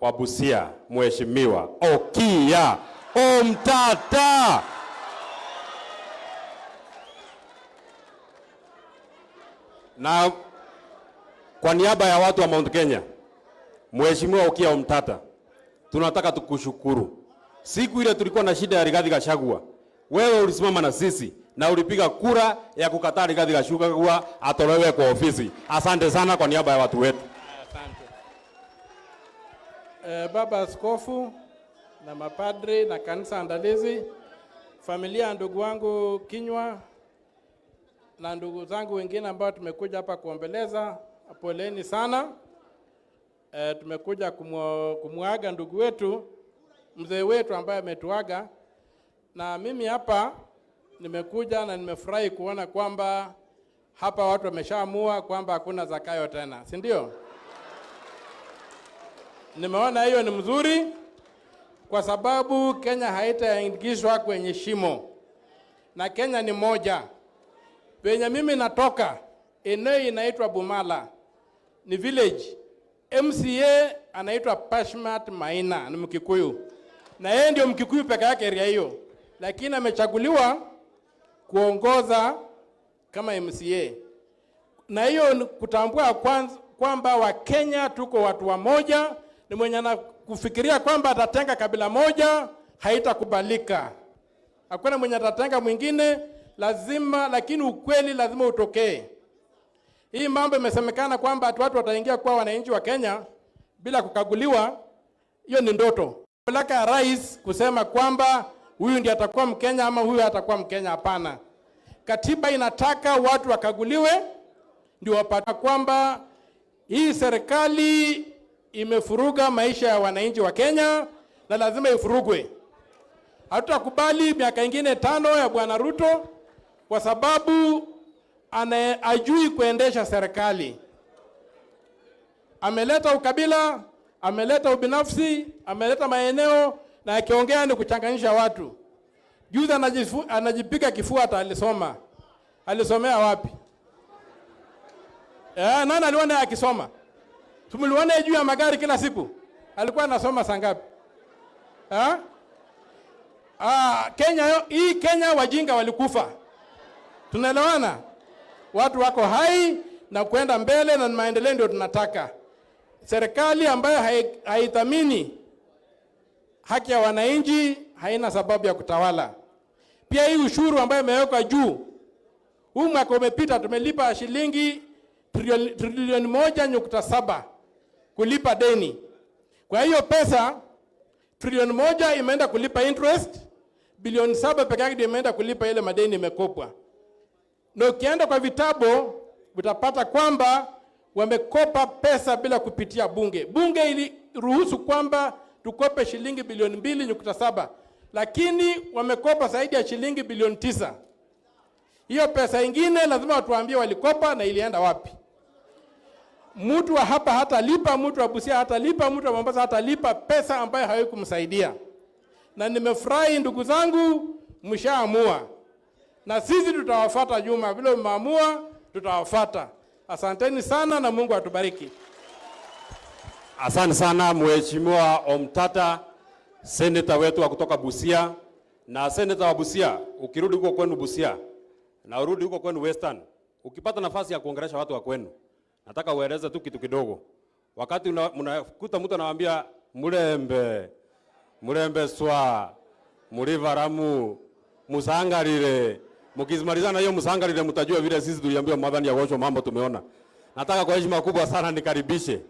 wa Busia, Mheshimiwa Okiya Omtata. Na kwa niaba ya watu wa Mount Kenya, Mheshimiwa Okiya Omtata, tunataka tukushukuru. Siku ile tulikuwa na shida ya Rigathi Gachagua, wewe ulisimama na sisi na ulipiga kura ya kukataa Rigathi Gachagua atolewe kwa ofisi. Asante sana kwa niaba ya watu wetu. Asante. Baba Askofu na mapadri na kanisa andalizi, familia ya ndugu wangu Kinyua na ndugu zangu wengine ambao tumekuja hapa kuombeleza, poleni sana. Tumekuja kumuaga ndugu wetu, mzee wetu ambaye ametuaga, na mimi hapa nimekuja na nimefurahi kuona kwamba hapa watu wameshaamua kwamba hakuna Zakayo tena, si ndio? Nimeona hiyo ni mzuri kwa sababu Kenya haitaingizwa kwenye shimo, na Kenya ni moja. Penye mimi natoka, eneo inaitwa Bumala, ni village. MCA anaitwa Pashmat Maina, ni Mkikuyu, na yeye ndio Mkikuyu peke yake area hiyo, lakini amechaguliwa kuongoza kama MCA. Na hiyo kutambua kwamba wa Kenya tuko watu wa moja, ni mwenye na kufikiria kwamba atatenga kabila moja haitakubalika. Hakuna mwenye atatenga mwingine, lazima, lakini ukweli lazima utokee. Hii mambo imesemekana kwamba watu wataingia kwa wananchi wa Kenya bila kukaguliwa, hiyo ni ndoto. Mamlaka ya rais kusema kwamba huyu ndiye atakuwa Mkenya ama huyu atakuwa Mkenya, hapana. Katiba inataka watu wakaguliwe ndio wapata kwamba hii serikali imefuruga maisha ya wananchi wa Kenya na lazima ifurugwe. Hatutakubali miaka ingine 5 ya Bwana Ruto kwa sababu ajui kuendesha serikali. Ameleta ukabila, ameleta ubinafsi, ameleta maeneo, na akiongea ni kuchanganyisha watu. Juzi anajipiga kifua hata alisoma. Alisomea wapi? Nani aliona akisoma? Tumuliona juu ya magari kila siku. Alikuwa anasoma saa ngapi? Kenya, hii Kenya wajinga walikufa. Tunaelewana? Watu wako hai na kwenda mbele na maendeleo ndio tunataka. Serikali ambayo haithamini haki ya wananchi haina sababu ya kutawala. Pia hii ushuru ambayo imewekwa juu, huu mwaka umepita tumelipa shilingi trilioni 1.7 kulipa deni. Kwa hiyo pesa trilioni 1 imeenda kulipa interest, bilioni 7 peke yake imeenda kulipa ile madeni imekopwa. Na ukienda kwa vitabu utapata kwamba wamekopa pesa bila kupitia bunge. Bunge iliruhusu kwamba tukope shilingi bilioni 2.7, lakini wamekopa zaidi ya shilingi bilioni 9. Hiyo pesa ingine lazima watuambie walikopa na ilienda wapi. Mtu wa hapa hatalipa, mtu wa Busia hatalipa, mtu wa Mombasa hatalipa pesa ambayo haikumsaidia. Na nimefurahi ndugu zangu, mshaamua. Na sisi tutawafuata nyuma, vile mmeamua tutawafuata. Asanteni sana na Mungu atubariki. Asante sana Mheshimiwa Omtata, seneta wetu wa kutoka Busia. Na seneta wa Busia, ukirudi huko kwenu Busia na urudi huko kwenu Western, ukipata nafasi ya kuongelesha watu wa kwenu, nataka ueleze tu kitu kidogo. Wakati mnakuta mtu anawaambia Murembe swa, Murivaramu, Musangarire, mkizimalizana hiyo Musangarire mtajua vile sisi tuliambiwa madhani ya washo mambo tumeona. Nataka kwa heshima kubwa sana nikaribishe